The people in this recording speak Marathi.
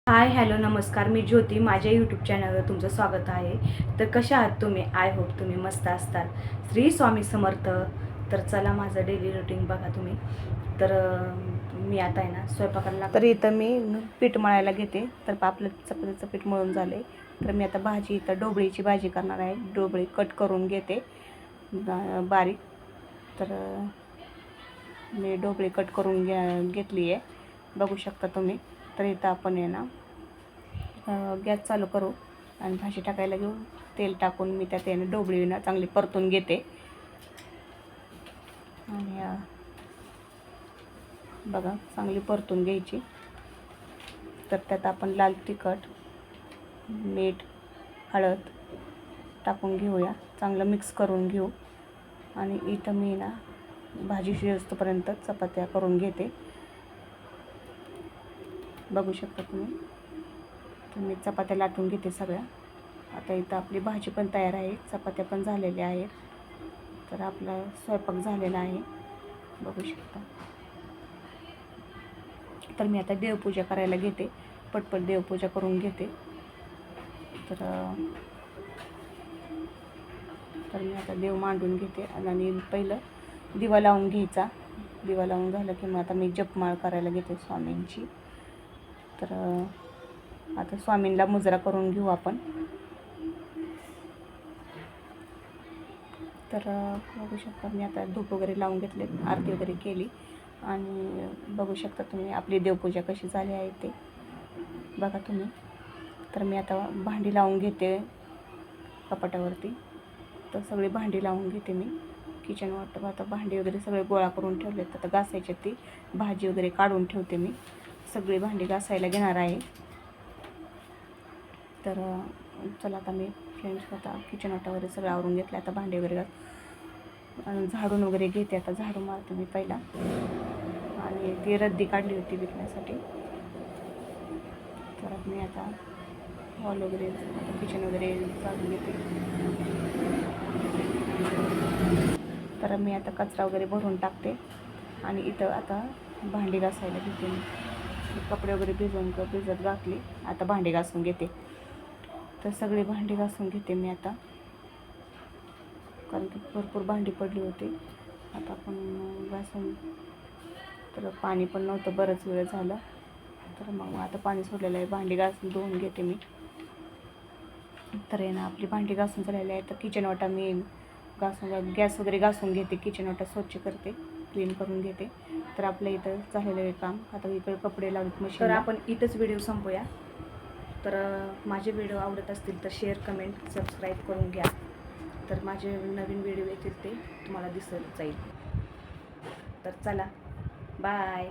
हाय हॅलो नमस्कार, मी ज्योती. माझ्या यूट्यूब चॅनलवर तुमचं स्वागत आहे. तर कशा आहात तुम्ही? आय होप तुम्ही मस्त असताल. श्री स्वामी समर्थ. तर चला माझं डेली रुटीन बघा तुम्ही. तर मी आता आहे ना स्वयंपाकाला तर इथं मी पीठ मळायला घेते. तर आपलं चपातीचं पीठ मळून झालं आहे. तर मी आता भाजी इथं ढोबळीची भाजी करणार आहे. ढोबळी कट करून घेते बारीक. तर मी ढोबळी कट करून घेतली आहे, बघू शकता तुम्ही. तर इथं आपण आहे ना गॅस चालू करू आणि भाजी टाकायला घेऊ. तेल टाकून मी त्यात याने ढोबळी ना चांगली परतून घेते. आणि बघा चांगली परतून घ्यायची. तर त्यात आपण लाल तिखट, मीठ, हळद टाकून घेऊया. चांगलं मिक्स करून घेऊ. आणि इथं मी ना भाजी शिजतोपर्यंत चपात्या करून घेते, बघू शकता तुम्ही. तर मी चपात्या लाटून घेते सगळ्या. आता इथं आपली भाजी पण तयार आहे, चपात्या पण झालेल्या आहेत. तर आपला स्वयंपाक झालेला आहे, बघू शकता. तर मी आता देवपूजा करायला घेते, पटपट देवपूजा करून घेते. तर मी आता देव मांडून घेते आणि पहिलं दिवा लावून घ्यायचा. दिवा लावून झालं की मग आता मी जपमाळ करायला घेते स्वामींची. तर आता स्वामींना मुजरा करून घेऊ आपण. तर बघू शकता मी आता धूप वगैरे लावून घेतले, आरती वगैरे केली. आणि बघू शकता तुम्ही आपली देवपूजा कशी झाली आहे ते बघा तुम्ही. तर मी आता भांडी लावून घेते कपाटावरती. तर सगळी भांडी लावून घेते मी किचनवर. आता भांडी वगैरे सगळे गोळा करून ठेवलेत. आता घासायचे, ती भाजी वगैरे काढून ठेवते मी. सगळी भांडी घासायला घेणार आहे. तर चला आता मी फ्रेंड्स आता किचन वाटा वगैरे सगळं आवरून घेतलं. आता भांडी वगैरे झाडून वगैरे घेते. आता झाडू मारते मी पहिला. आणि ती रद्दी काढली होती विकण्यासाठी. तर मी आता हॉल वगैरे किचन वगैरे झाडून घेते. तर मी आता कचरा वगैरे भरून टाकते. आणि इथं आता भांडी घासायला घेते मी. कपडे वगैरे भिजत घातली. आता भांडी घासून घेते. तर सगळी भांडी घासून घेते मी आता, कारण की भरपूर भांडी पडली होती. आता आपण घासून, तर पाणी पण नव्हतं, बरंच वेळ झालं. तर मग आता पाणी सोडलेलं आहे, भांडी घासून धुवून घेते मी. तर आहे ना आपली भांडी घासून झालेली आहे. तर किचन वाटा मी गॅस वगैरे घासून घेते, किचन वाटा स्वच्छ करते, क्लीन करून घेते. तर आपल्या इथं झालेलं आहे काम. आता इकडे कपडे लावत मशीन. तर आपण इथंच व्हिडिओ संपूया. तर माझे व्हिडिओ आवडत असतील तर शेअर, कमेंट, सबस्क्राईब करून घ्या. तर माझे नवीन व्हिडिओ येतील ते तुम्हाला दिसत जाईल. तर चला, बाय.